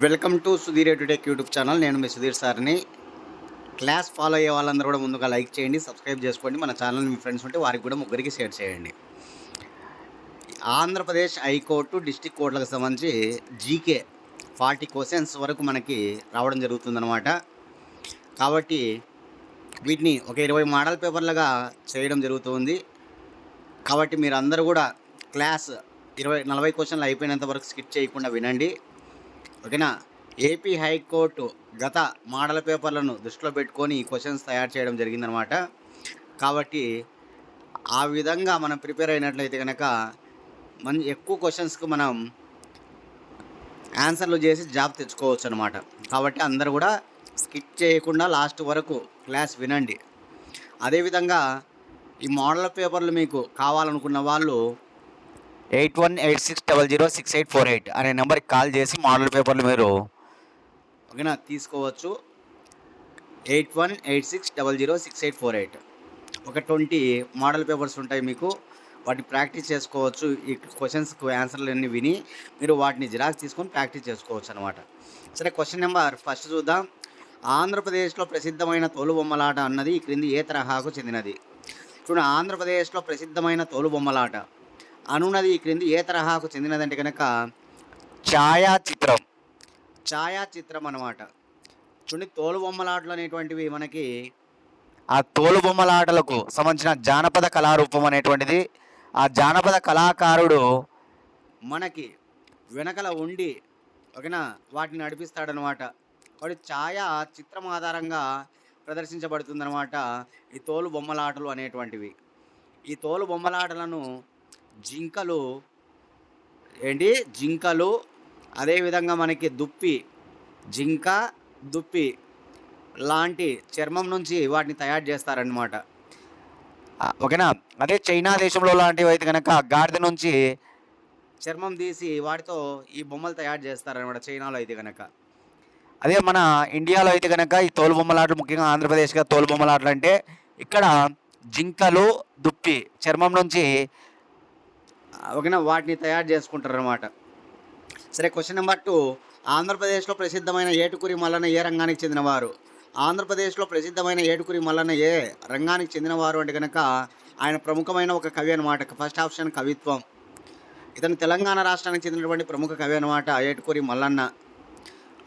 Welcome to Sudheer edutech YouTube channel. నేను మీ సుధీర్ సార్ని. Class follow అయ్యే వాళ్ళందరూ కూడా ముందుగా లైక్ చేయండి, సబ్స్క్రైబ్ చేసుకోండి. మన ఛానల్ మీ ఫ్రెండ్స్ ఉంటే వారికి కూడా ముగ్గురికి షేర్ చేయండి. ఆంధ్రప్రదేశ్ హైకోర్టు డిస్ట్రిక్ట్ కోర్టులకు సంబంధించి జీకే 40 క్వశ్చన్స్ వరకు మనకి రావడం జరుగుతుందన్నమాట. కాబట్టి వీటిని ఒక 20 మోడల్ పేపర్లుగా చేయడం జరుగుతుంది. కాబట్టి మీరు అందరూ కూడా క్లాస్ 40 క్వశ్చన్లు అయిపోయినంత వరకు స్కిప్ చేయకుండా వినండి, ఓకేనా. ఏపీ హైకోర్టు గత మోడల్ పేపర్లను దృష్టిలో పెట్టుకొని ఈ క్వశ్చన్స్ తయారు చేయడం జరిగిందనమాట. కాబట్టి ఆ విధంగా మనం ప్రిపేర్ అయినట్లయితే కనుక ఎక్కువ క్వశ్చన్స్కి మనం ఆన్సర్లు చేసి జాబ్ తెచ్చుకోవచ్చు అనమాట. కాబట్టి అందరూ కూడా స్కిప్ చేయకుండా లాస్ట్ వరకు క్లాస్ వినండి. అదేవిధంగా ఈ మోడల్ పేపర్లు మీకు కావాలనుకున్న వాళ్ళు 8186006848 అనే నెంబర్కి కాల్ చేసి మోడల్ పేపర్లు మీరు ఓకేనా తీసుకోవచ్చు. 8186006848 ఒక 20 మోడల్ పేపర్స్ ఉంటాయి మీకు. వాటిని ప్రాక్టీస్ చేసుకోవచ్చు. ఈ క్వశ్చన్స్కి ఆన్సర్లు అన్నీ విని మీరు వాటిని జిరాక్స్ తీసుకొని ప్రాక్టీస్ చేసుకోవచ్చు అనమాట. సరే, క్వశ్చన్ నెంబర్ ఫస్ట్ చూద్దాం. ఆంధ్రప్రదేశ్లో ప్రసిద్ధమైన తోలుబొమ్మలాట అన్నది ఈ క్రింది ఏ తరహాకు చెందినది? చూడండి, ఆంధ్రప్రదేశ్లో ప్రసిద్ధమైన తోలుబొమ్మలాట అనున్నది ఈ క్రింది ఏ తరహాకు చెందినదంటే కనుక ఛాయాచిత్రం అన్నమాట. చూడండి, తోలుబొమ్మలాటలు అనేటువంటివి మనకి ఆ తోలుబొమ్మలాటలకు సంబంధించిన జానపద కళారూపం అనేటువంటిది. ఆ జానపద కళాకారుడు మనకి వెనకల ఉండి ఓకేనా వాటిని నడిపిస్తాడనమాట. వాడి చిత్రం ఆధారంగా ప్రదర్శించబడుతుందన్నమాట ఈ తోలు బొమ్మలాటలు అనేటువంటివి. ఈ తోలు బొమ్మలాటలను జింకలు అదేవిధంగా మనకి జింక దుప్పి లాంటి చర్మం నుంచి వాటిని తయారు చేస్తారనమాట, ఓకేనా. అదే చైనా దేశంలో లాంటివి అయితే కనుక గాడిద నుంచి చర్మం తీసి వాటితో ఈ బొమ్మలు తయారు చేస్తారనమాట, చైనాలో అయితే కనుక. అదే మన ఇండియాలో అయితే కనుక ఈ తోలు బొమ్మలాటలు, ముఖ్యంగా ఆంధ్రప్రదేశ్గా తోలు బొమ్మలాటలు అంటే ఇక్కడ జింకలు దుప్పి చర్మం నుంచి ఓకేనా వాటిని తయారు చేసుకుంటారు అనమాట. సరే, క్వశ్చన్ నెంబర్ 2. ఆంధ్రప్రదేశ్లో ప్రసిద్ధమైన ఏటుకురి మల్లన్న ఏ రంగానికి చెందినవారు? ఆంధ్రప్రదేశ్లో ప్రసిద్ధమైన ఏటుకురి మల్లన్న ఏ రంగానికి చెందినవారు అంటే కనుక ఆయన ప్రముఖమైన ఒక కవి అనమాట. ఫస్ట్ ఆప్షన్ కవిత్వం. ఇతను తెలంగాణ రాష్ట్రానికి చెందినటువంటి ప్రముఖ కవి అనమాట ఏటుకురి మల్లన్న,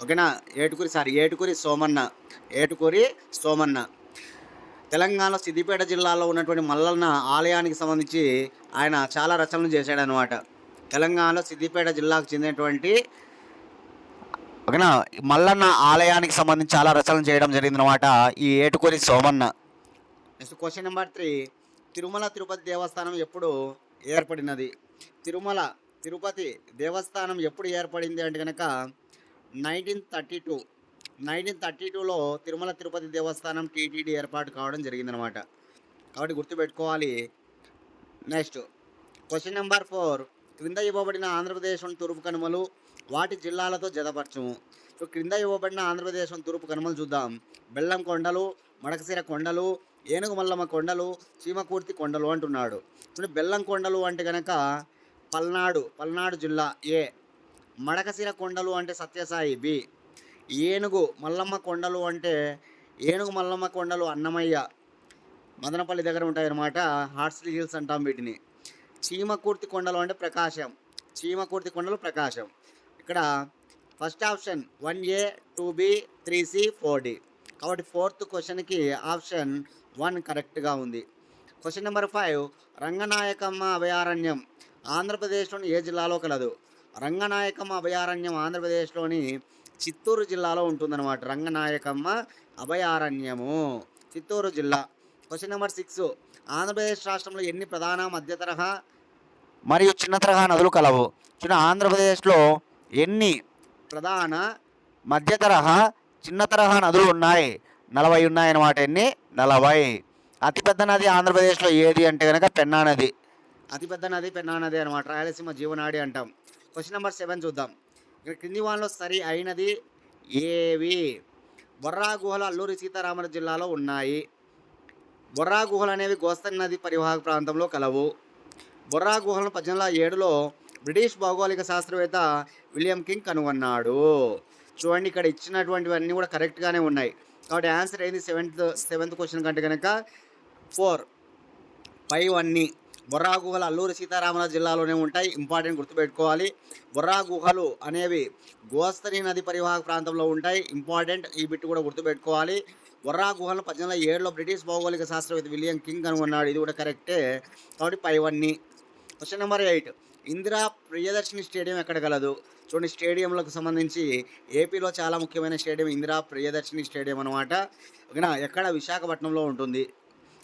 ఓకేనా. ఏటుకురి సోమన్న. తెలంగాణ సిద్దిపేట జిల్లాలో ఉన్నటువంటి మల్లన్న ఆలయానికి సంబంధించి ఆయన చాలా రచనలు చేశాడనమాట. తెలంగాణలో సిద్దిపేట జిల్లాకు చెందినటువంటి ఓకేనా మల్లన్న ఆలయానికి సంబంధించి చాలా రచనలు చేయడం జరిగిందనమాట ఈ Etukuri Somanna. Next question number 3. Tirumala Tirupati Devasthanam ఎప్పుడు ఏర్పడినది? తిరుపతి దేవస్థానం ఎప్పుడు ఏర్పడింది అంటే కనుక 1932లో తిరుమల తిరుపతి దేవస్థానం టీటీడీ ఏర్పాటు కావడం జరిగిందనమాట. కాబట్టి గుర్తుపెట్టుకోవాలి. Next question number 4. క్రింద ఇవ్వబడిన ఆంధ్రప్రదేశ్లోని తూర్పు కనుమలు వాటి జిల్లాలతో జతపరచుము. సో క్రింద ఇవ్వబడిన ఆంధ్రప్రదేశ్లోని తూర్పు కనుమలు చూద్దాం. బెల్లం కొండలు, మడకశిర కొండలు, ఏనుగు మల్లమ్మ కొండలు, చీమకుర్తి కొండలు అంటున్నాడు. చూడండి, బెల్లం కొండలు అంటే కనుక పల్నాడు జిల్లా ఏ, మడకశిర కొండలు అంటే సత్యసాయి బి, ఏనుగు మల్లమ్మ కొండలు అన్నమయ్య మదనపల్లి దగ్గర ఉంటాయన్నమాట, హార్స్లీ హిల్స్ అంటాం వీటిని. చీమకుర్తి కొండలు అంటే ప్రకాశం. ఇక్కడ first option 1A 2B 3C 4D. కాబట్టి 4th క్వశ్చన్కి ఆప్షన్ 1 కరెక్ట్గా ఉంది. Question number 5. రంగనాయకమ్మ అభయారణ్యం ఆంధ్రప్రదేశ్లోని ఏ జిల్లాలో కలదు? రంగనాయకమ్మ అభయారణ్యం ఆంధ్రప్రదేశ్లోని చిత్తూరు జిల్లాలో ఉంటుందన్నమాట. రంగనాయకమ్మ అభయారణ్యము చిత్తూరు జిల్లా. Question number 6. ఆంధ్రప్రదేశ్ రాష్ట్రంలో ఎన్ని ప్రధాన మధ్య తరహా మరియు చిన్న తరహా నదులు కలవు? చూడండి, ఆంధ్రప్రదేశ్లో ఎన్ని ప్రధాన మధ్య తరహా చిన్న తరహా నదులు ఉన్నాయి? 40 ఉన్నాయన్నమాట. ఎన్ని? 40. అతిపెద్ద నది ఆంధ్రప్రదేశ్లో ఏది అంటే కనుక పెన్నా నది. అతిపెద్ద నది పెన్నా నది అనమాట. రాయలసీమ జీవనాడి అంటాం. క్వశ్చన్ నెంబర్ 7 చూద్దాం. ఇక్కడ క్రింది వానలో సరి అయినది ఏవి? బొర్రా గుహలు అల్లూరి సీతారామరాజు జిల్లాలో ఉన్నాయి. బొర్రా గుహలు అనేవి గోస్తని నది పరివాహక ప్రాంతంలో కలవు. బొర్రా గుహలను 1807లో బ్రిటిష్ భౌగోళిక శాస్త్రవేత్త విలియం కింగ్ కనుగొన్నాడు. చూడండి ఇక్కడ ఇచ్చినటువంటివన్నీ కూడా కరెక్ట్గానే ఉన్నాయి. కాబట్టి ఆన్సర్ ఏంది సెవెంత్ క్వశ్చన్ కంటే కనుక 4 పైవన్నీ బొర్రా గుహలు అల్లూరి సీతారామరాజు జిల్లాలోనే ఉంటాయి. ఇంపార్టెంట్ గుర్తుపెట్టుకోవాలి. బొర్రా గుహలు అనేవి గోస్తని నది పరివాహక ప్రాంతంలో ఉంటాయి. ఇంపార్టెంట్, ఈ బిట్ కూడా గుర్తుపెట్టుకోవాలి. బొర్రా గుహలను 1807లో బ్రిటిష్ భౌగోళిక శాస్త్రవేత్త విలియం కింగ్ కనుగొన్నాడు. ఇది కూడా కరెక్టే. కాబట్టి పైవన్నీ. Question number 8 Indira Priyadarshini stadium ఎక్కడ గలదు? చూడండి, స్టేడియంలకు సంబంధించి ఏపీలో చాలా ముఖ్యమైన స్టేడియం ఇందిరా ప్రియదర్శిని స్టేడియం అనమాట. ఓకేనా, ఎక్కడ? విశాఖపట్నంలో ఉంటుంది.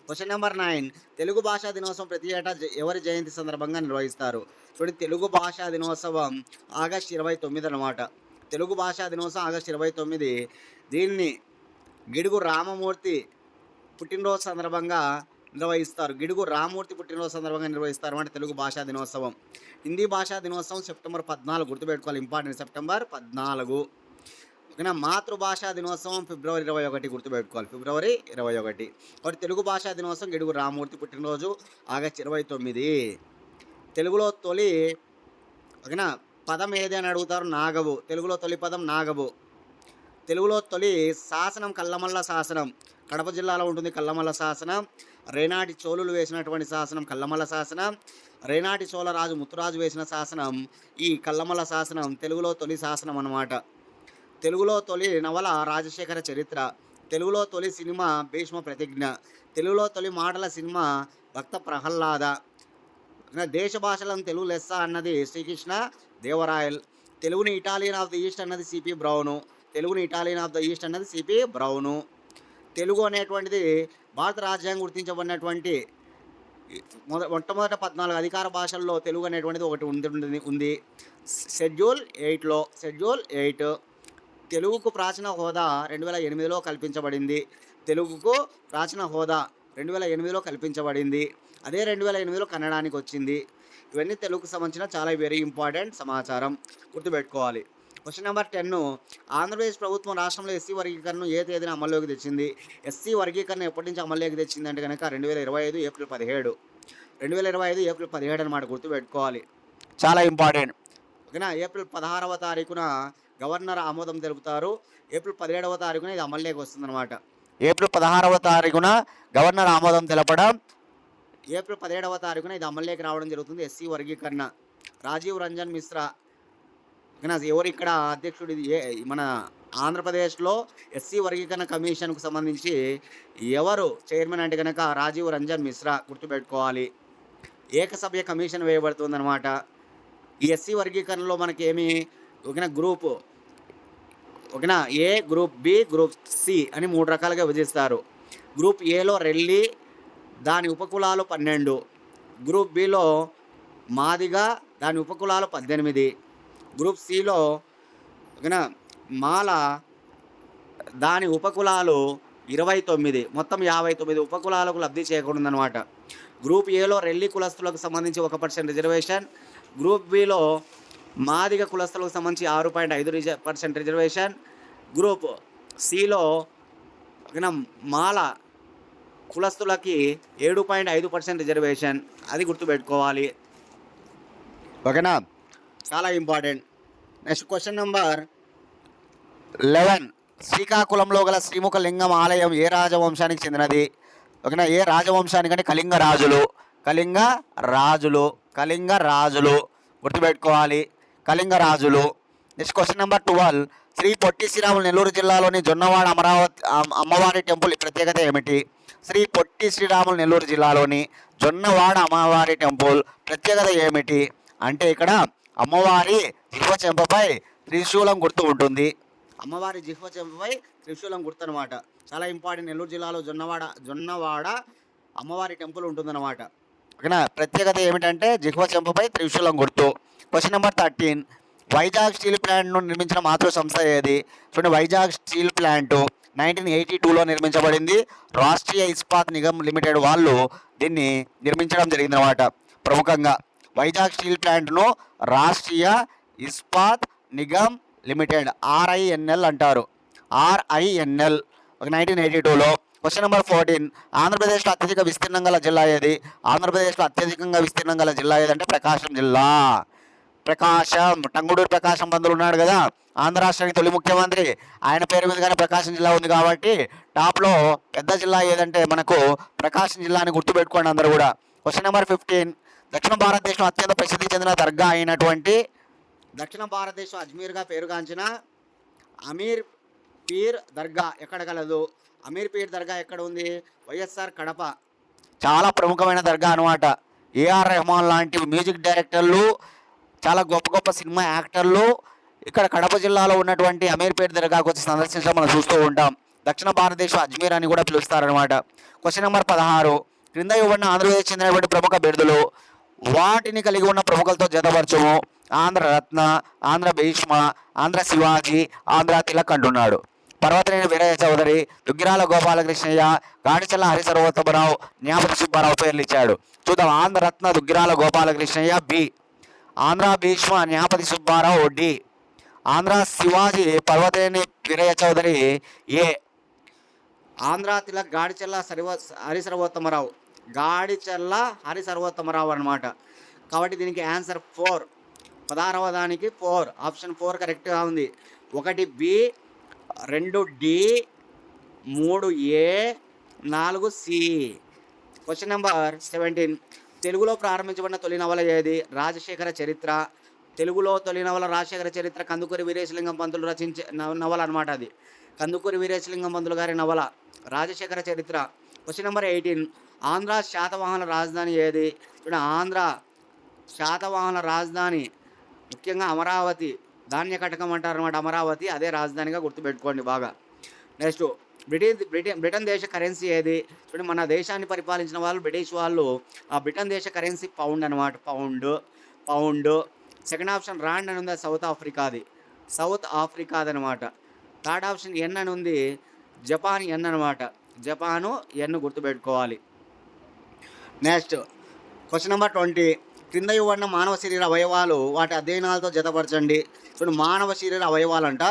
క్వశ్చన్ నెంబర్ 9 తెలుగు భాషా దినోత్సవం ప్రతి ఏటా ఎవరి జయంతి సందర్భంగా నిర్వహిస్తారు? చూడండి, తెలుగు భాషా దినోత్సవం ఆగస్టు 29 అనమాట. తెలుగు భాషా దినోత్సవం ఆగస్టు 29. దీన్ని గిడుగు రామమూర్తి పుట్టినరోజు సందర్భంగా నిర్వహిస్తారు. గిడుగు రామమూర్తి పుట్టినరోజు సందర్భంగా నిర్వహిస్తారు అంటే తెలుగు భాషా దినోత్సవం. హిందీ భాషా దినోత్సవం సెప్టెంబర్ 14, గుర్తుపెట్టుకోవాలి. Important, September 14. ఓకేనా. మాతృభాషా దినోత్సవం ఫిబ్రవరి 21, గుర్తుపెట్టుకోవాలి. ఫిబ్రవరి 21. కాబట్టి తెలుగు భాషా దినోత్సవం గిడుగు రామమూర్తి పుట్టినరోజు ఆగస్టు 29. తెలుగులో తొలి ఓకేనా పదం ఏది అని అడుగుతారు. నాగవు. తెలుగులో తొలి పదం నాగవు. తెలుగులో తొలి శాసనం కల్లమల్ల శాసనం. కడప జిల్లాలో ఉంటుంది కల్లమల్ల శాసనం. రేనాటి చోళులు వేసినటువంటి శాసనం కల్లమల్ల శాసనం. రేనాటి చోళరాజు ముత్తురాజు వేసిన శాసనం ఈ కల్లమల్ల శాసనం. తెలుగులో తొలి శాసనం అన్నమాట. తెలుగులో తొలి నవల రాజశేఖర చరిత్ర. తెలుగులో తొలి సినిమా భీష్మ ప్రతిజ్ఞ. తెలుగులో తొలి మాటల సినిమా భక్త ప్రహ్లాద. దేశ భాషలను తెలుగు లెస్స అన్నది శ్రీకృష్ణ దేవరాయల్. తెలుగుని ఇటాలియన్ ఆఫ్ ద ఈస్ట్ అన్నది సిపి బ్రౌను. తెలుగుని ఇటాలియన్ ఆఫ్ ద ఈస్ట్ అన్నది సిపి బ్రౌను. తెలుగు అనేటువంటిది భారత రాజ్యాంగం గుర్తించబడినటువంటి మొట్టమొదట 14 అధికార భాషల్లో తెలుగు అనేటువంటిది ఒకటి ఉంది. షెడ్యూల్ 8. తెలుగుకు ప్రాచీన హోదా 2008లో కల్పించబడింది. తెలుగుకు ప్రాచీన హోదా 2008లో కల్పించబడింది. అదే 2008లో కన్నడానికి వచ్చింది. ఇవన్నీ తెలుగుకు సంబంధించిన చాలా వెరీ ఇంపార్టెంట్ సమాచారం, గుర్తుపెట్టుకోవాలి. క్వశ్చన్ నెంబర్ 10 ఆంధ్రప్రదేశ్ ప్రభుత్వం రాష్ట్రంలో ఎస్సీ వర్గీకరణను ఏ తేదీన అమల్లోకి తెచ్చింది? ఎస్సీ వర్గీకరణ ఎప్పటి నుంచి అమల్లోకి తెచ్చింది అంటే కనుక 2025 ఏప్రిల్ 17. 2025 ఏప్రిల్ 17 అనమాట, గుర్తుపెట్టుకోవాలి. చాలా ఇంపార్టెంట్. ఓకేనా. ఏప్రిల్ 16వ తారీఖున గవర్నర్ ఆమోదం తెలుపుతారు. ఏప్రిల్ 17వ తారీఖున ఇది అమల్లోకి వస్తుందన్నమాట. ఏప్రిల్ 16వ తారీఖున గవర్నర్ ఆమోదం తెలపడం, ఏప్రిల్ 17వ తారీఖున ఇది అమల్లోకి రావడం జరుగుతుంది. ఎస్సీ వర్గీకరణ. రాజీవ్ రంజన్ మిశ్రా ఎవరు ఇక్కడ అధ్యక్షుడు? మన ఆంధ్రప్రదేశ్లో ఎస్సీ వర్గీకరణ కమిషన్కు సంబంధించి ఎవరు చైర్మన్ అంటే కనుక రాజీవ్ రంజన్ మిశ్రా, గుర్తుపెట్టుకోవాలి. ఏకసభ్య కమిషన్ వేయబడుతుందన్నమాట. ఈ ఎస్సీ వర్గీకరణలో మనకి ఏమి ఓకేనా గ్రూప్ ఓకేనా ఏ, గ్రూప్ బి, గ్రూప్ సి అని 3 రకాలుగా విభజిస్తారు. గ్రూప్ ఏలో రెల్లి దాని ఉపకులాలు 12. గ్రూప్ బిలో మాదిగ దాని ఉపకులాలు 18. గ్రూప్ సిలో ఓకేనా మాల దాని ఉపకులాలు 29. మొత్తం 59 ఉపకులాలకు లబ్ధి చేకూరుందనమాట. గ్రూప్ ఏలో రెల్లి కులస్తులకు సంబంధించి 1% రిజర్వేషన్. గ్రూప్ బిలో మాదిగ కులస్తులకు సంబంధించి 6.5% రిజర్వేషన్. గ్రూప్ సిలో ఓకేనా మాల కులస్తులకి 7.5% రిజర్వేషన్. అది గుర్తుపెట్టుకోవాలి. ఓకేనా, చాలా ఇంపార్టెంట్. నెక్స్ట్ క్వశ్చన్ నెంబర్ 11 శ్రీకాకుళంలో గల శ్రీముఖ లింగం ఆలయం ఏ రాజవంశానికి చెందినది? ఓకేనా, ఏ రాజవంశానికంటే కళింగ రాజులు గుర్తుపెట్టుకోవాలి. కళింగ రాజులు. Next question number 12 Shri Potti Sriramulu Nellore జిల్లాలోని జొన్నవాడ అమ్మవారి టెంపుల్ ప్రత్యేకత ఏమిటి? శ్రీ పొట్టి శ్రీరాములు నెల్లూరు జిల్లాలోని జొన్నవాడ అమ్మవారి టెంపుల్ ప్రత్యేకత ఏమిటి అంటే ఇక్కడ అమ్మవారి జిహ్వ చెంపపై త్రిశూలం గుర్తు ఉంటుంది. అమ్మవారి జిహ్వ చెంపపై త్రిశూలం గుర్తు అనమాట. చాలా ఇంపార్టెంట్. నెల్లూరు జిల్లాలో జొన్నవాడ అమ్మవారి టెంపుల్ ఉంటుందన్నమాట. ఓకేనా. ప్రత్యేకత ఏమిటంటే జిహ్వ చెంపపై త్రిశూలం గుర్తు. క్వశ్చన్ నెంబర్ 13 వైజాగ్ స్టీల్ ప్లాంట్ను నిర్మించిన మాతృ సంస్థ ఏది? చూడండి, వైజాగ్ స్టీల్ ప్లాంట్ 1982లో నిర్మించబడింది. రాష్ట్రీయ ఇస్పాత్ నిగమ్ లిమిటెడ్ వాళ్ళు దీన్ని నిర్మించడం జరిగిందన్నమాట. ప్రముఖంగా వైజాగ్ స్టీల్ ప్లాంట్ను రాష్ట్రీయ ఇస్పాత్ నిగమ్ లిమిటెడ్ RINL అంటారు. RINL 1982లో. క్వశ్చన్ నెంబర్ 14 ఆంధ్రప్రదేశ్లో అత్యధిక విస్తీర్ణం గల జిల్లా ఏది? ఆంధ్రప్రదేశ్లో అత్యధికంగా విస్తీర్ణం గల జిల్లా ఏదంటే ప్రకాశం జిల్లా. ప్రకాశం, టంగుటూరి ప్రకాశం పంతులు ఉన్నాడు కదా, ఆంధ్ర రాష్ట్రానికి తొలి ముఖ్యమంత్రి. ఆయన పేరు మీదుగానే ప్రకాశం జిల్లా ఉంది కాబట్టి టాప్లో పెద్ద జిల్లా ఏదంటే మనకు ప్రకాశం జిల్లా అని గుర్తుపెట్టుకోండి అందరూ కూడా. Question number 15. దక్షిణ భారతదేశం అత్యంత ప్రసిద్ధి చెందిన దర్గా అయినటువంటి దక్షిణ భారతదేశం అజ్మీర్గా పేరుగాంచిన అమీర్ పీర్ దర్గా ఎక్కడ కలదు? అమీర్ పీర్ దర్గా ఎక్కడ ఉంది? వైఎస్ఆర్ కడప. చాలా ప్రముఖమైన దర్గా అనమాట. ఏఆర్ రెహమాన్ లాంటి మ్యూజిక్ డైరెక్టర్లు, చాలా గొప్ప గొప్ప సినిమా యాక్టర్లు ఇక్కడ కడప జిల్లాలో ఉన్నటువంటి అమీర్పేట దర్గాకు వచ్చి సందర్శించడం మనం చూస్తూ ఉంటాం. దక్షిణ భారతదేశం అజ్మీర్ అని కూడా పిలుస్తారనమాట. Question number 16. క్రింద ఇవ్వబడిన ఆంధ్రప్రదేశ్ చెందినటువంటి ప్రముఖ బిరుదులు వాటిని కలిగి ఉన్న ప్రముఖులతో జతపరచము. ఆంధ్ర రత్న, ఆంధ్ర భీష్మ, ఆంధ్ర శివాజీ, ఆంధ్ర తిలక్ అంటున్నాడు. పర్వతనేని వీరయ్య చౌదరి, దుగ్గిరాల గోపాలకృష్ణయ్య, గాడిచల్ల హరిసర్వోత్తమరావు, జ్ఞాపక సుబ్బారావు పేర్లు ఇచ్చాడు. చూద్దాం. ఆంధ్ర రత్న దుగ్గిరాల గోపాలకృష్ణయ్య బి, ఆంధ్ర భీష్మ జ్ఞాపతి సుబ్బారావు డి, ఆంధ్ర శివాజీ పర్వతనేని వీరయ్య చౌదరి ఏ, ఆంధ్ర తిలక్ గాడిచల్ల హరిసర్వోత్తమరావు, గాడిచల్ల హరిసర్వోత్తమరావు అనమాట. కాబట్టి దీనికి ఆన్సర్ 4. 16వ దానికి 4. ఆప్షన్ 4 కరెక్ట్గా ఉంది. 1 B, 2 D, 3 A, 4 C. Question number 17. తెలుగులో ప్రారంభించబడిన తొలి నవల ఏది? రాజశేఖర చరిత్ర. తెలుగులో తొలి నవల రాజశేఖర చరిత్ర కందుకూరి వీరేశలింగం పంతులు రచించే నవల అనమాట. అది కందుకూరి వీరేశలింగం పంతులు గారి నవల రాజశేఖర చరిత్ర. Question number 18. ఆంధ్ర శాతవాహన రాజధాని ఏది? చూడండి, ఆంధ్ర శాతవాహన రాజధాని ముఖ్యంగా అమరావతి, ధాన్య కటకం అంటారనమాట. అమరావతి అదే రాజధానిగా గుర్తుపెట్టుకోండి బాగా. నెక్స్ట్, బ్రిటన్ దేశ కరెన్సీ ఏది? చూడండి, మన దేశాన్ని పరిపాలించిన వాళ్ళు బ్రిటిష్ వాళ్ళు. ఆ బ్రిటన్ దేశ కరెన్సీ పౌండ్ అనమాట. పౌండ్. సెకండ్ ఆప్షన్ రాండ్ అని ఉంది, సౌత్ ఆఫ్రికాది అనమాట. థర్డ్ ఆప్షన్ ఎన్ అని ఉంది, జపాన్ ఎన్ అనమాట. జపాను ఎన్ గుర్తుపెట్టుకోవాలి. Next question number 20. క్రింద ఇవ్వబడిన మానవ శరీర అవయవాలు వాటి అధ్యయనాలతో జతపరచండి. చూడండి, మానవ శరీర అవయవాలంట,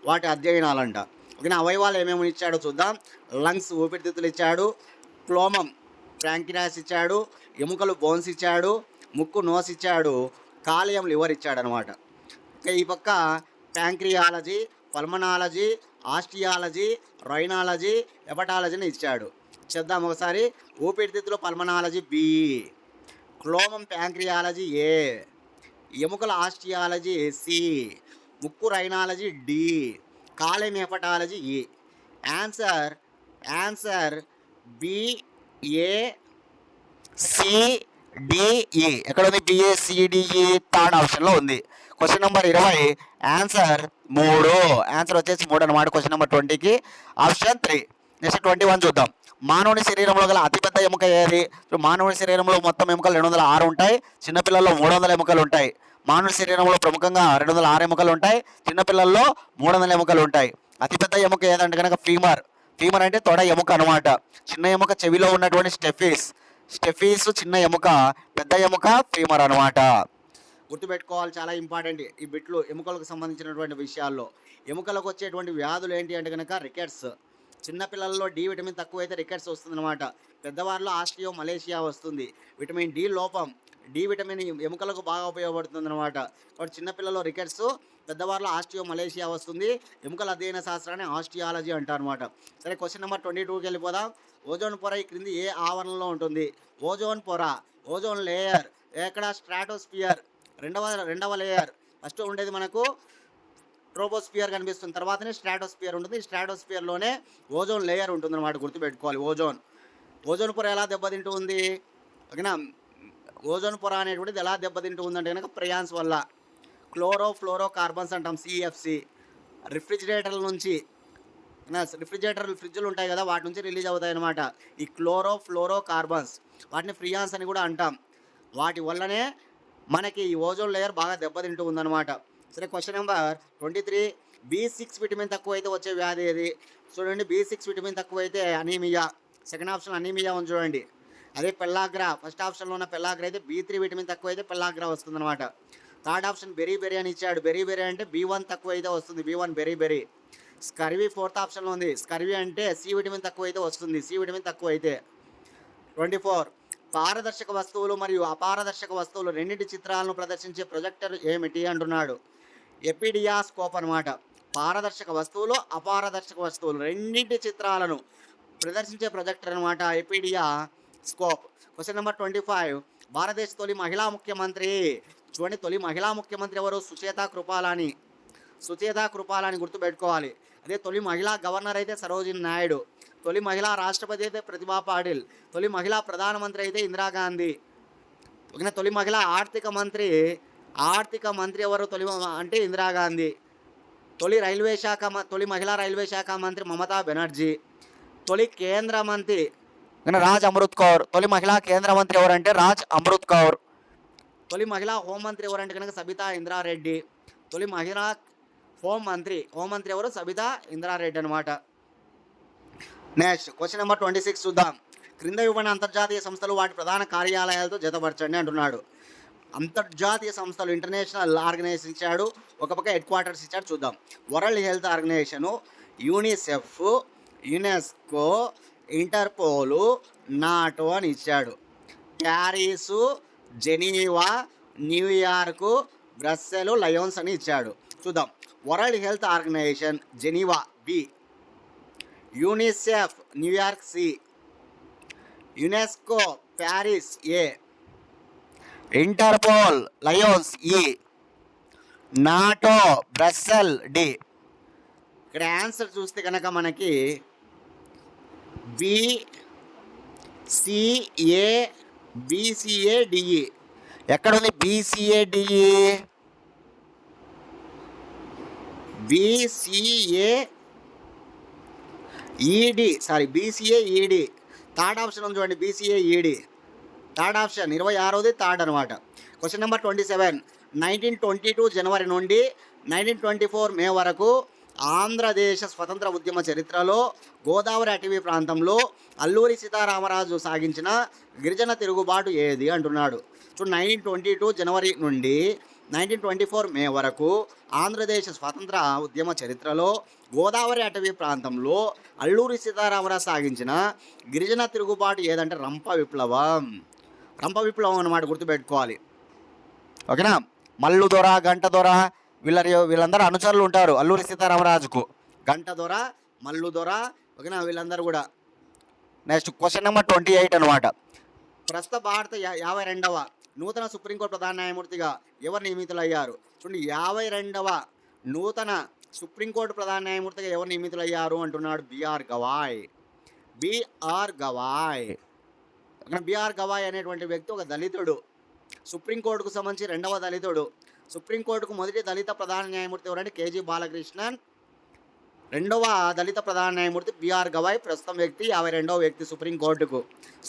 వాటి అధ్యయనాలంట. ఓకేనా? అవయవాలు ఏమేమి ఇచ్చాడో చూద్దాం. లంగ్స్ ఊపిరితిత్తులు ఇచ్చాడు, క్లోమం ప్యాంక్రియాస్ ఇచ్చాడు, ఎముకలు బోన్స్ ఇచ్చాడు, ముక్కు నోస్ ఇచ్చాడు, కాలేయం లివర్ ఇచ్చాడు అనమాట. ఈ పక్క ప్యాంక్రియాలజీ, పల్మనాలజీ, ఆస్టియాలజీ, రైనాలజీ, హెపటాలజీని ఇచ్చాడు. చేద్దాం ఒకసారి. ఊపిరితిత్తులు పల్మనాలజీ బి, క్లోమం ప్యాంక్రియాలజీ ఏ, ఎముకల ఆస్టియాలజీ సి, ముక్కు రైనాలజీ డి, కాలేయం hepatology E. Answer B A C D E. ఎక్కడ ఉంది? బిఏసిడిఈ థర్డ్ ఆప్షన్లో ఉంది. Question number 20. ఆన్సర్ 3. ఆన్సర్ వచ్చేసి 3 అనమాట. క్వశ్చన్ నెంబర్ 20కి ఆప్షన్ 3. నెక్స్ట్ 21 చూద్దాం. మానవుని శరీరంలో గల అతిపెద్ద ఎముక ఏది? మానవుని శరీరంలో మొత్తం ఎముకలు 206 ఉంటాయి. చిన్నపిల్లల్లో 300 ఎముకలు ఉంటాయి. మానవుని శరీరంలో ప్రముఖంగా 206 ఎముకలు ఉంటాయి. చిన్నపిల్లల్లో 300 ఎముకలు ఉంటాయి. అతిపెద్ద ఎముక ఏదంటే కనుక ఫీమర్. ఫీమర్ అంటే తొడ ఎముక అనమాట. చిన్న ఎముక చెవిలో ఉన్నటువంటి స్టెఫీస్ చిన్న ఎముక, పెద్ద ఎముక ఫీమర్ అనమాట. గుర్తుపెట్టుకోవాలి, చాలా ఇంపార్టెంట్ ఈ బిట్లు ఎముకలకు సంబంధించినటువంటి విషయాల్లో. ఎముకలకు వచ్చేటువంటి వ్యాధులు ఏంటి అంటే కనుక రికెట్స్. చిన్నపిల్లల్లో డి విటమిన్ తక్కువైతే రికెట్స్ వస్తుంది అనమాట. పెద్దవారిలో ఆస్టియో మలేషియా వస్తుంది. విటమిన్ డి లోపం, డి విటమిన్ ఎముకలకు బాగా ఉపయోగపడుతుంది అనమాట. కాబట్టి చిన్నపిల్లల్లో రికెట్స్, పెద్దవారిలో ఆస్టియో మలేషియా వస్తుంది. ఎముకల అధ్యయన శాస్త్రాన్ని ఆస్టియాలజీ అంటారు అనమాట. సరే, క్వశ్చన్ నెంబర్ 22కి వెళ్ళిపోదాం. ఓజోన్ పొర ఈ క్రింది ఏ ఆవరణలో ఉంటుంది? ఓజోన్ పొర, ఓజోన్ లేయర్ ఎక్కడ? స్ట్రాటోస్పియర్. రెండవ లేయర్. ఫస్ట్ ఉండేది మనకు ట్రోపోస్పియర్ కనిపిస్తుంది, తర్వాతనే స్ట్రాటోస్పియర్ ఉంటుంది. స్ట్రాటోస్పియర్లోనే ఓజోన్ లేయర్ ఉంటుంది అనమాట. గుర్తుపెట్టుకోవాలి. ఓజోన్ పొర ఎలా దెబ్బతింటూ ఉంది? ఓకేనా? ఓజోన్ పొర అనేటువంటిది ఎలా దెబ్బతింటూ ఉందంటే కనుక ప్రయాన్స్ వల్ల. ఫ్లోరో కార్బన్స్ అంటాం, సిఎఫ్సి. రిఫ్రిజిరేటర్ల నుంచి, ఫ్రిడ్జ్లు ఉంటాయి కదా, వాటి నుంచి రిలీజ్ అవుతాయి అనమాట ఈ ఫ్లోరో కార్బన్స్. వాటిని ఫ్రియాన్స్ అని కూడా అంటాం. వాటి వల్లనే మనకి ఈ ఓజోన్ లేయర్ బాగా దెబ్బతింటూ ఉందన్నమాట. సరే, క్వశ్చన్ నెంబర్ 23. B6 విటమిన్ తక్కువ అయితే వచ్చే వ్యాధి ఏది? చూడండి, B6 విటమిన్ తక్కువ అయితే అనీమియా. సెకండ్ ఆప్షన్ అనీమియా ఉంది చూడండి. అదే పెల్లాగ్రా. ఫస్ట్ ఆప్షన్లో ఉన్న పెల్లాగ్రా అయితే B3 విటమిన్ తక్కువ అయితే పెల్లాగ్రా వస్తుంది అనమాట. థర్డ్ ఆప్షన్ బెరీ అని ఇచ్చాడు. బెరీ అంటే B1 తక్కువ అయితే వస్తుంది. B1 berry. స్కర్వీ ఫోర్త్ ఆప్షన్లో ఉంది. స్కర్వీ అంటే సి విటమిన్ తక్కువ అయితే వస్తుంది. సి విటమిన్ తక్కువ అయితే. 24. పారదర్శక వస్తువులు మరియు అపారదర్శక వస్తువులు రెండింటి చిత్రాలను ప్రదర్శించే ప్రొజెక్టర్ ఏమిటి అంటున్నాడు. ఎపిడియాస్కోప్ అనమాట. పారదర్శక వస్తువులు అపారదర్శక వస్తువులు రెండింటి చిత్రాలను ప్రదర్శించే ప్రొజెక్టర్ అనమాట ఎపిడియాస్కోప్. Question number 25. భారతదేశ తొలి మహిళా ముఖ్యమంత్రి. చూడండి, తొలి మహిళా ముఖ్యమంత్రి ఎవరు? సుచేతా కృపాలాని. సుచేతా కృపాలాని గుర్తుపెట్టుకోవాలి. అదే తొలి మహిళా గవర్నర్ అయితే సరోజిని నాయుడు. తొలి మహిళా రాష్ట్రపతి అయితే ప్రతిభా పాటిల్. తొలి మహిళా ప్రధానమంత్రి అయితే ఇందిరాగాంధీ. ఓకేనా. తొలి మహిళా ఆర్థిక మంత్రి ఎవరు? అంటే ఇందిరాగాంధీ. తొలి మహిళా రైల్వే శాఖ మంత్రి మమతా బెనర్జీ. తొలి కేంద్ర మంత్రి రాజ్ అమృత్ కౌర్. తొలి మహిళా కేంద్ర మంత్రి ఎవరంటే రాజ్ అమృత్ కౌర్. తొలి మహిళా హోంమంత్రి ఎవరంటే కనుక సబితా ఇంద్రారెడ్డి. తొలి మహిళా హోంమంత్రి ఎవరు? సబితా ఇంద్రారెడ్డి అనమాట. నెక్స్ట్ క్వశ్చన్ నెంబర్ 26 చూద్దాం. క్రింద ఇవ్వని అంతర్జాతీయ సంస్థలు వాటి ప్రధాన కార్యాలయాలతో జతపరచండి అంటున్నాడు. అంతర్జాతీయ సంస్థలు ఇంటర్నేషనల్ ఆర్గనైజేషన్ ఇచ్చాడు, ఒక పక్క హెడ్ క్వార్టర్స్ ఇచ్చాడు. చూద్దాం. World health organisation, UNICEF, UNESCO, Interpol, NATO అని ఇచ్చాడు. Paris, Geneva, New York, Brussels, Lyons అని ఇచ్చాడు. చూద్దాం. World health organisation Geneva B, UNICEF New York C, UNESCO Paris A, Interpol Lyons E, NATO Brussels D. ఇక్కడ answer చూస్తే కనుక మనకి BCADE. ఎక్కడ ఉంది BCADE? BCAED. థర్డ్ ఆప్షన్ ఉంది చూడండి, BCAED థర్డ్ ఆప్షన్. 26ది థర్డ్ అనమాట. Question number 27. 1922 జనవరి నుండి 1924 మే వరకు ఆంధ్రదేశ స్వతంత్ర ఉద్యమ చరిత్రలో గోదావరి అటవీ ప్రాంతంలో అల్లూరి సీతారామరాజు సాగించిన గిరిజన తిరుగుబాటు ఏది అంటున్నాడు. సో 1922 జనవరి నుండి 1924 మే వరకు ఆంధ్రదేశ స్వతంత్ర ఉద్యమ చరిత్రలో గోదావరి అటవీ ప్రాంతంలో అల్లూరి సీతారామరాజు సాగించిన గిరిజన తిరుగుబాటు ఏదంటే రంప విప్లవం అన్నమాట, గుర్తుపెట్టుకోవాలి. ఓకేనా. మల్లు దొర, గంట దొర వీళ్ళందరూ అనుచరులు ఉంటారు అల్లూరి సీతారామరాజుకు. గంట దొర, మల్లు దొర, ఓకేనా, వీళ్ళందరూ కూడా. నెక్స్ట్ క్వశ్చన్ నెంబర్ 28 అనమాట. ప్రస్తుత భారత 52వ నూతన సుప్రీంకోర్టు ప్రధాన న్యాయమూర్తిగా ఎవరు నియమితులయ్యారు? చూడండి, 52వ నూతన సుప్రీంకోర్టు ప్రధాన న్యాయమూర్తిగా ఎవరు నియమితులయ్యారు అంటున్నాడు. బిఆర్ గవాయ్. బిఆర్ గవాయ్ అనేటువంటి వ్యక్తి ఒక దళితుడు. సుప్రీంకోర్టుకు సంబంధించి 2వ దళితుడు. సుప్రీంకోర్టుకు మొదటి దళిత ప్రధాన న్యాయమూర్తి ఎవరంటే కేజీ బాలకృష్ణన్. 2వ దళిత ప్రధాన న్యాయమూర్తి బిఆర్ గవాయ్. ప్రస్తుతం వ్యక్తి 52వ వ్యక్తి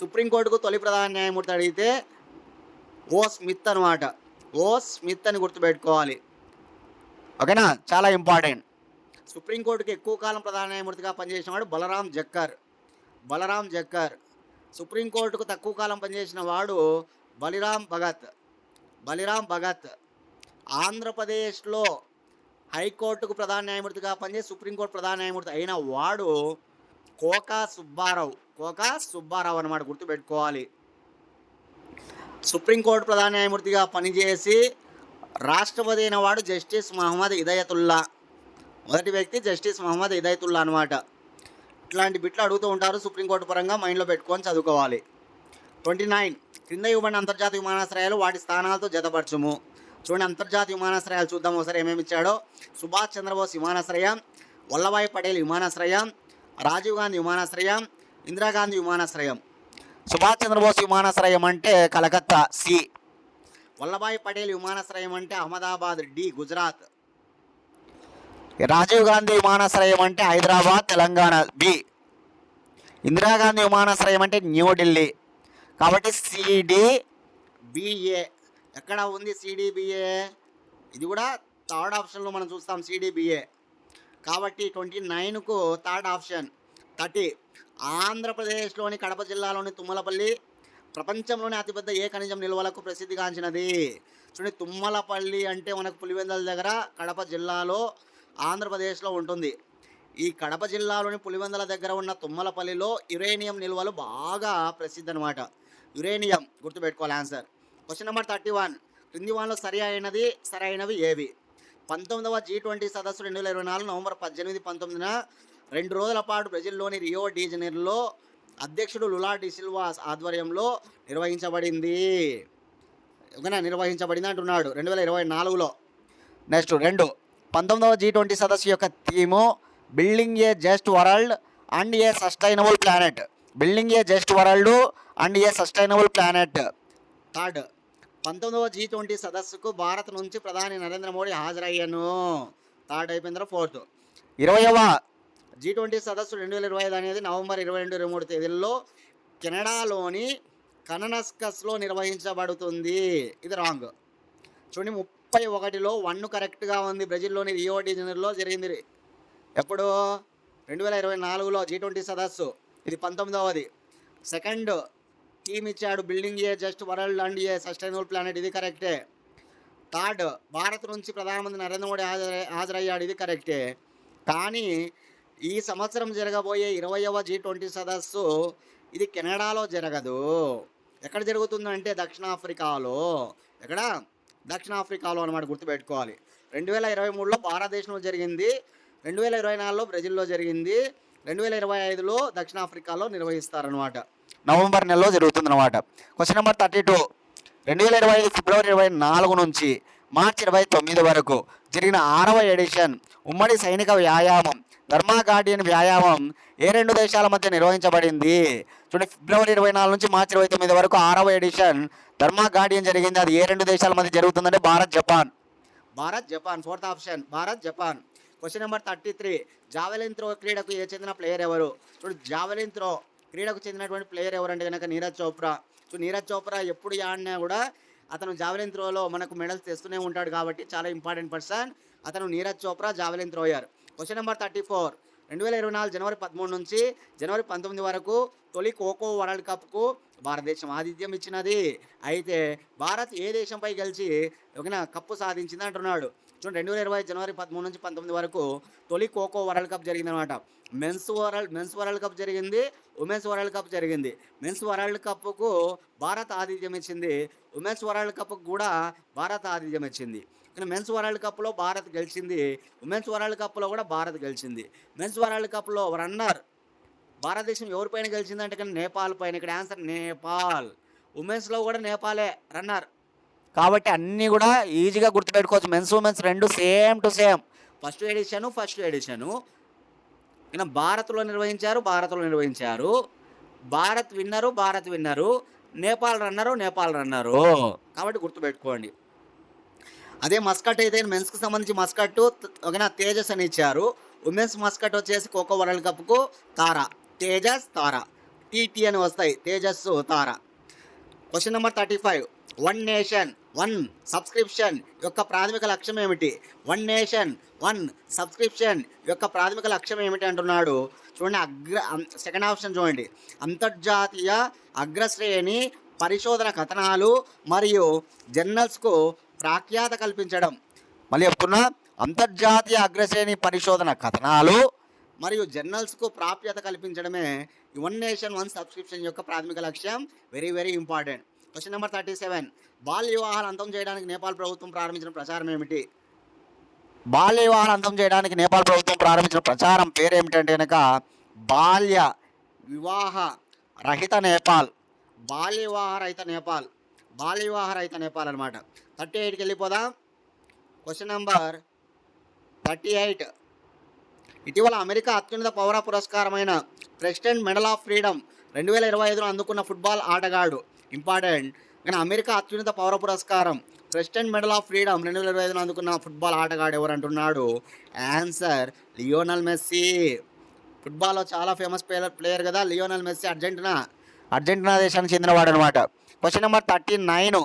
సుప్రీంకోర్టుకు తొలి ప్రధాన న్యాయమూర్తి అడిగితే ఓ స్మిత్ అనమాట. ఓ స్మిత్ అని గుర్తుపెట్టుకోవాలి. ఓకేనా, చాలా ఇంపార్టెంట్. సుప్రీంకోర్టుకి ఎక్కువ కాలం ప్రధాన న్యాయమూర్తిగా పనిచేసిన వాడు బలరాం జక్కర్. సుప్రీంకోర్టుకు తక్కువ కాలం పనిచేసిన వాడు బలిరాం భగత్. ఆంధ్రప్రదేశ్లో హైకోర్టుకు ప్రధాన న్యాయమూర్తిగా పనిచేసి సుప్రీంకోర్టు ప్రధాన న్యాయమూర్తి అయిన వాడు కోకా సుబ్బారావు అన్నమాట, గుర్తుపెట్టుకోవాలి. సుప్రీంకోర్టు ప్రధాన న్యాయమూర్తిగా పనిచేసి రాష్ట్రపతి అయిన వాడు జస్టిస్ మహమ్మద్ హిదాయతుల్లా. మొదటి వ్యక్తి జస్టిస్ మహమ్మద్ హిదాయతుల్లా అనమాట. ఇట్లాంటి బిట్లు అడుగుతూ ఉంటారు, సుప్రీంకోర్టు పరంగా మైండ్లో పెట్టుకొని చదువుకోవాలి. 29. క్రింద ఇవ్వబడిన అంతర్జాతీయ విమానాశ్రయాలు వాటి స్థానాలతో జతపరచుము. చూడండి, అంతర్జాతీయ విమానాశ్రయాలు చూద్దాం ఒకసారి ఏమేమి ఇచ్చాడో. సుభాష్ చంద్రబోస్ విమానాశ్రయం, వల్లభాయ్ పటేల్ విమానాశ్రయం, రాజీవ్ గాంధీ విమానాశ్రయం, ఇందిరాగాంధీ విమానాశ్రయం. సుభాష్ చంద్రబోస్ విమానాశ్రయం అంటే కలకత్తా సి. వల్లభాయ్ పటేల్ విమానాశ్రయం అంటే అహ్మదాబాద్ డి, గుజరాత్. రాజీవ్ గాంధీ విమానాశ్రయం అంటే హైదరాబాద్ తెలంగాణ బి. ఇందిరాగాంధీ విమానాశ్రయం అంటే న్యూఢిల్లీ. కాబట్టి CDBA. ఎక్కడ ఉంది CDBA? ఇది కూడా థర్డ్ ఆప్షన్లో మనం చూస్తాం CDBA. కాబట్టి 29కు థర్డ్ ఆప్షన్. 30. ఆంధ్రప్రదేశ్లోని కడప జిల్లాలోని తుమ్మలపల్లి ప్రపంచంలోని అతిపెద్ద ఏ ఖనిజం నిల్వలకు ప్రసిద్ధిగాంచినది? చూడండి, తుమ్మలపల్లి అంటే మనకు పులివెందుల దగ్గర కడప జిల్లాలో ఆంధ్రప్రదేశ్లో ఉంటుంది. ఈ కడప జిల్లాలోని పులివెందుల దగ్గర ఉన్న తుమ్మలపల్లిలో యురేనియం నిల్వలు బాగా ప్రసిద్ధి అనమాట. యురేనియం. గుర్తుపెట్టుకోవాలి ఆన్సర్. Question number 31. క్రింది వానిలో సరైనవి ఏవి? 19వ G20 సదస్సు 2024 నవంబర్ 18, 19న 2 రోజుల పాటు బ్రెజిల్లోని రియో డి జనీరోలో అధ్యక్షుడు లులా డి సిల్వా ఆధ్వర్యంలో నిర్వహించబడింది అంటున్నాడు 2024లో. నెక్స్ట్ 2. 19వ G20 సదస్సు యొక్క theme building A just world and A sustainable planet. Building A just world and A sustainable planet. 3. 19వ G20 సదస్సుకు భారత్ నుంచి ప్రధాని నరేంద్ర మోడీ హాజరయ్యాను. 3 అయిపోయిన తర్వాత 4. 20వ G20 సదస్సు 2025 అనేది నవంబర్ 22, 23 తేదీల్లో కెనడాలోని కననస్కస్లో నిర్వహించబడుతుంది. ఇది రాంగ్. చూడండి 31లో 1 కరెక్ట్గా ఉంది. బ్రెజిల్లోని రియో డి జనీరోలో జరిగింది. ఎప్పుడు? 2024లో G20 సదస్సు. ఇది 19వది. సెకండ్ థీమ్ ఇచ్చాడు building A just world and A sustainable planet. ఇది కరెక్టే. 3. భారత్ నుంచి ప్రధానమంత్రి నరేంద్ర మోడీ హాజరయ్యాడు. ఇది కరెక్టే. కానీ ఈ సంవత్సరం జరగబోయే 20వ G20 సదస్సు ఇది కెనడాలో జరగదు. ఎక్కడ జరుగుతుందంటే దక్షిణాఫ్రికాలో. ఎక్కడ? దక్షిణాఫ్రికాలో అనమాట. గుర్తుపెట్టుకోవాలి. 2023లో భారతదేశంలో జరిగింది, 2024లో బ్రెజిల్లో జరిగింది, 2025లో దక్షిణాఫ్రికాలో నిర్వహిస్తారనమాట. నవంబర్ నెలలో జరుగుతుందన్నమాట. Question number 32. 2025 ఫిబ్రవరి 24 నుంచి మార్చి 29 వరకు జరిగిన 6వ ఎడిషన్ ఉమ్మడి సైనిక వ్యాయామం ధర్మా గార్డియన్ వ్యాయామం ఏ 2 దేశాల మధ్య నిర్వహించబడింది? చూడండి ఫిబ్రవరి 24 నుంచి మార్చి 29 వరకు 6వ ఎడిషన్ ధర్మా గార్డియన్ జరిగింది. అది ఏ 2 దేశాల మధ్య జరుగుతుందంటే Bharat Japan. 4th option Bharat Japan. Question number 33. Javelin throw క్రీడకు చెందిన ప్లేయర్ ఎవరు? చూడు జావెలిన్ త్రో క్రీడకు చెందినటువంటి ప్లేయర్ ఎవరంటే కనుక నీరజ్ చోప్రా. సో నీరజ్ చోప్రా ఎప్పుడు ఆడినా కూడా అతను జావెలిన్ త్రోలో మనకు మెడల్స్ తెస్తూనే ఉంటాడు కాబట్టి చాలా ఇంపార్టెంట్ పర్సన్ అతను Neeraj Chopra javelin thrower. Question number 34. 2024 జనవరి 13 నుంచి జనవరి 19 వరకు తొలి ఖోఖో వరల్డ్ కప్కు భారతదేశం ఆతిథ్యం ఇచ్చినది. అయితే భారత్ ఏ దేశంపై గెలిచి కప్పు సాధించింది అంటున్నాడు. చూడండి 2020 జనవరి 13 నుంచి 19 వరకు తొలి ఖోఖో వరల్డ్ కప్ జరిగిందనమాట. మెన్స్ వరల్డ్ కప్ జరిగింది, ఉమెన్స్ వరల్డ్ కప్ జరిగింది. మెన్స్ వరల్డ్ కప్కు భారత్ ఆతిథ్యం ఇచ్చింది, ఉమెన్స్ వరల్డ్ కప్కు కూడా భారత్ ఆతిథ్యం ఇచ్చింది. కానీ మెన్స్ వరల్డ్ కప్లో భారత్ గెలిచింది, ఉమెన్స్ వరల్డ్ కప్లో కూడా భారత్ గెలిచింది. మెన్స్ వరల్డ్ కప్లో రన్నర్ భారతదేశం ఎవరిపైన గెలిచిందంటే కానీ నేపాల్ పైన. ఇక్కడ ఆన్సర్ నేపాల్. ఉమెన్స్లో కూడా నేపాలే రన్నర్. కాబట్టి అన్నీ కూడా ఈజీగా గుర్తుపెట్టుకోవచ్చు. Men's women's 2 same to same. First edition భారత్లో నిర్వహించారు. Bharat winner, Nepal runner. కాబట్టి గుర్తుపెట్టుకోండి. అదే మస్కట్ అయితే మెన్స్కి సంబంధించి మస్కట్ తేజస్ అని ఇచ్చారు. ఉమెన్స్ మస్కట్ వచ్చేసి ఖోఖో వరల్డ్ కప్కు తేజస్ తార టీటీ అని వస్తాయి. Tejas Tara. Question number 35. 1 nation 1 subscription యొక్క ప్రాథమిక లక్ష్యం ఏమిటి? 1 నేషన్ 1 సబ్స్క్రిప్షన్ యొక్క ప్రాథమిక లక్ష్యం ఏమిటి అంటున్నాడు. చూడండి సెకండ్ ఆప్షన్ చూడండి. అంతర్జాతీయ అగ్రశ్రేణి పరిశోధన కథనాలు మరియు జర్నల్స్కు ప్రాఖ్యాత కల్పించడం. మళ్ళీ చెప్తున్నా, అంతర్జాతీయ అగ్రశ్రేణి పరిశోధన కథనాలు మరియు జర్నల్స్కు ప్రాప్యత కల్పించడమే 1 నేషన్ 1 సబ్స్క్రిప్షన్ యొక్క ప్రాథమిక లక్ష్యం. Very very important. Question number 37. బాల్య వివాహాలు అంతం చేయడానికి నేపాల్ ప్రభుత్వం ప్రారంభించిన ప్రచారం ఏమిటి? బాల్య వివాహాలు అంతం చేయడానికి నేపాల్ ప్రభుత్వం ప్రారంభించిన ప్రచారం పేరు ఏమిటంటే కనుక బాల్య వివాహ రహిత నేపాల్. బాల్య వివాహ రహిత నేపాల్ అనమాట. 38కి వెళ్ళిపోదాం. Question number 38. ఇటీవల అమెరికా అత్యున్నత పౌర పురస్కారమైన ప్రెసిడెంట్ మెడల్ ఆఫ్ ఫ్రీడమ్ 2025లో అందుకున్న ఫుట్బాల్ ఆటగాడు. ఇంపార్టెంట్. కానీ అమెరికా అత్యున్నత పౌర పురస్కారం ప్రెసిడెంట్ మెడల్ ఆఫ్ ఫ్రీడమ్ 2025లో అందుకున్న ఫుట్బాల్ ఆటగాడు ఎవరు అంటున్నాడు. Answer Lionel Messi. ఫుట్బాల్లో చాలా ఫేమస్ ప్లేయర్ కదా లియోనల్ మెస్సీ. అర్జెంటీనా దేశానికి చెందినవాడు అనమాట. Question number 39.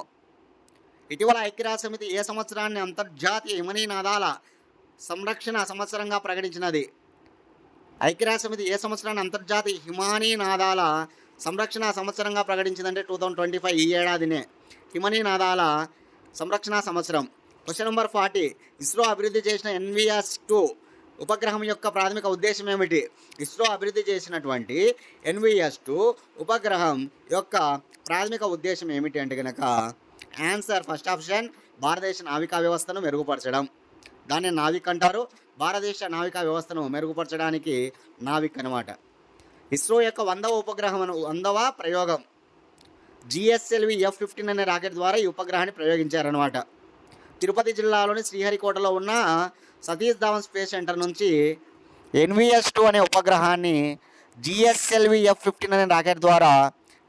ఇటీవల ఐక్యరాజ్య సమితి ఏ సంవత్సరాన్ని అంతర్జాతీయ హిమనీనాదాల సంరక్షణ సంవత్సరంగా ప్రకటించినది? ఐక్యరాజ్య సమితి ఏ సంవత్సరాన్ని అంతర్జాతీయ హిమనీనాదాల సంరక్షణ సంవత్సరంగా ప్రకటించిందంటే 2025 ఈ ఏడాదినే హిమనీనాదాల సంరక్షణ సంవత్సరం. Question number 40. ఇస్రో అభివృద్ధి చేసిన NVS-2 ఉపగ్రహం యొక్క ప్రాథమిక ఉద్దేశం ఏమిటి? ఇస్రో అభివృద్ధి చేసినటువంటి NVS-2 ఉపగ్రహం యొక్క ప్రాథమిక ఉద్దేశం ఏమిటి అంటే కనుక ఆన్సర్ ఫస్ట్ ఆప్షన్ భారతదేశ నావికా వ్యవస్థను మెరుగుపరచడం. దాన్ని నావిక్ అంటారు. భారతదేశ నావికా వ్యవస్థను మెరుగుపరచడానికి నావిక్ అనమాట. ఇస్రో యొక్క 100వ ఉపగ్రహం 100వ ప్రయోగం GSLV F-15 అనే రాకెట్ ద్వారా ఈ ఉపగ్రహాన్ని ప్రయోగించారనమాట. తిరుపతి జిల్లాలోని శ్రీహరికోటలో ఉన్న సతీష్ ధావన్ స్పేస్ సెంటర్ నుంచి NVS-2 అనే ఉపగ్రహాన్ని GSLV F-15 అనే రాకెట్ ద్వారా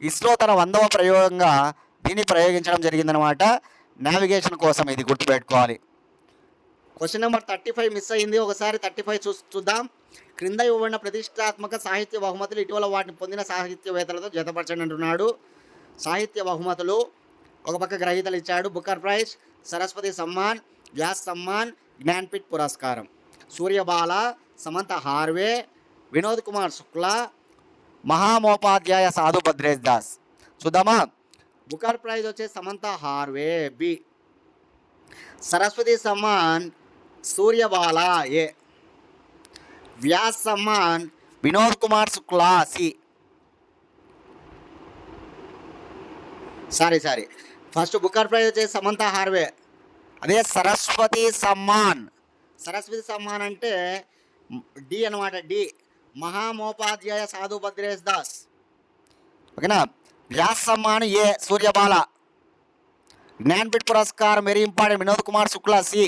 ఇస్రో తన 100వ ప్రయోగంగా దీన్ని ప్రయోగించడం జరిగిందనమాట. నావిగేషన్ కోసం ఇది గుర్తుపెట్టుకోవాలి. క్వశ్చన్ నెంబర్ 35 మిస్ అయింది. ఒకసారి 35 చూద్దాం. క్రింద ఇవ్వబడిన ప్రతిష్టాత్మక సాహిత్య బహుమతులు ఇటీవల వాటిని పొందిన సాహిత్యవేత్తలతో జతపరచండి అంటున్నాడు. సాహిత్య బహుమతులు ఒక పక్క గ్రహీతలు ఇచ్చాడు. బుకర్ ప్రైజ్, సరస్వతి సమ్మాన్, వ్యాస్ సమ్మాన్, జ్ఞాన్పీఠ్ పురస్కారం. సూర్యబాల, సమంత హార్వే, వినోద్ కుమార్ శుక్లా, మహామోపాధ్యాయ సాధు భద్రేష్ దాస్. చూద్దామా? బుకర్ ప్రైజ్ వచ్చే Samantha Harvey B, Saraswati Samman Suryabala A, Vyas Samman Vinod Kumar Shukla C. Sorry first Booker prize వచ్చేసి సమంత హార్వే. అదే సరస్వతి సమ్మాన్ అంటే డి అనమాట. డి మహామోపాధ్యాయ సాధు భద్రేష్ దాస్. ఓకేనా? వ్యాస్ సమ్మాన్ ఏ సూర్యబాల, జ్ఞాన్పీఠ్ పురస్కారం very important Vinod Kumar Shukla C.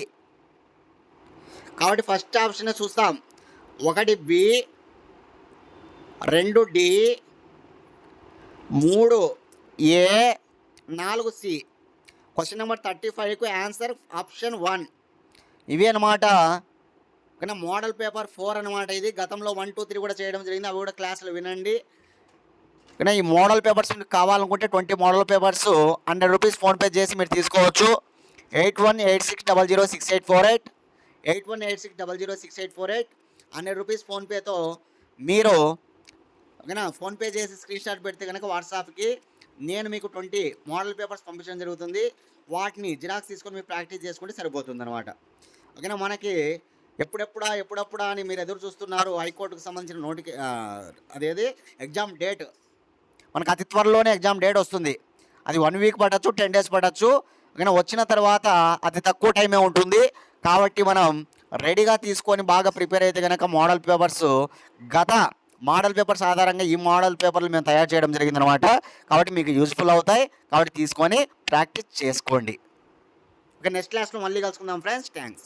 కాబట్టి ఫస్ట్ ఆప్షన్ చూస్తాం. 1 B, 2 D, 3 A, 4 C. Question number 35కు ఆన్సర్ ఆప్షన్ 1. ఇవి అనమాట. కానీ మోడల్ పేపర్ 4 అనమాట. ఇది గతంలో 1, 2, 3 కూడా చేయడం జరిగింది. అవి కూడా క్లాసులు వినండి. కానీ ఈ మోడల్ పేపర్స్ మీకు కావాలనుకుంటే 20 మోడల్ పేపర్స్ 100 రూపీస్ ఫోన్పే చేసి మీరు తీసుకోవచ్చు. 8186006848 8186006848 100 రూపీస్ ఫోన్పేతో మీరు ఓకేనా ఫోన్పే చేసి స్క్రీన్ షాట్ పెడితే కనుక వాట్సాప్కి నేను మీకు 20 మోడల్ పేపర్స్ పంపించడం జరుగుతుంది. వాటిని జిరాక్స్ తీసుకొని మీరు ప్రాక్టీస్ చేసుకుంటే సరిపోతుంది అనమాట. ఓకేనా? మనకి ఎప్పుడప్పుడా అని మీరు ఎదురు చూస్తున్నారు. హైకోర్టుకు సంబంధించిన అదేది ఎగ్జామ్ డేట్ మనకు అతి త్వరలోనే ఎగ్జామ్ డేట్ వస్తుంది. అది 1 వీక్ పట్టచ్చు, 10 డేస్ పట్టచ్చు. ఓకేనా? వచ్చిన తర్వాత అతి తక్కువ టైమే ఉంటుంది. కాబట్టి మనం రెడీగా తీసుకొని బాగా ప్రిపేర్ అయితే కనుక మోడల్ పేపర్స్ గత మోడల్ పేపర్స్ ఆధారంగా ఈ మోడల్ పేపర్లు మేము తయారు చేయడం జరిగిందనమాట. కాబట్టి మీకు యూజ్ఫుల్ అవుతాయి. కాబట్టి తీసుకొని ప్రాక్టీస్ చేసుకోండి. ఓకే, నెక్స్ట్ క్లాస్లో మళ్ళీ కలుసుకుందాం ఫ్రెండ్స్. థ్యాంక్స్.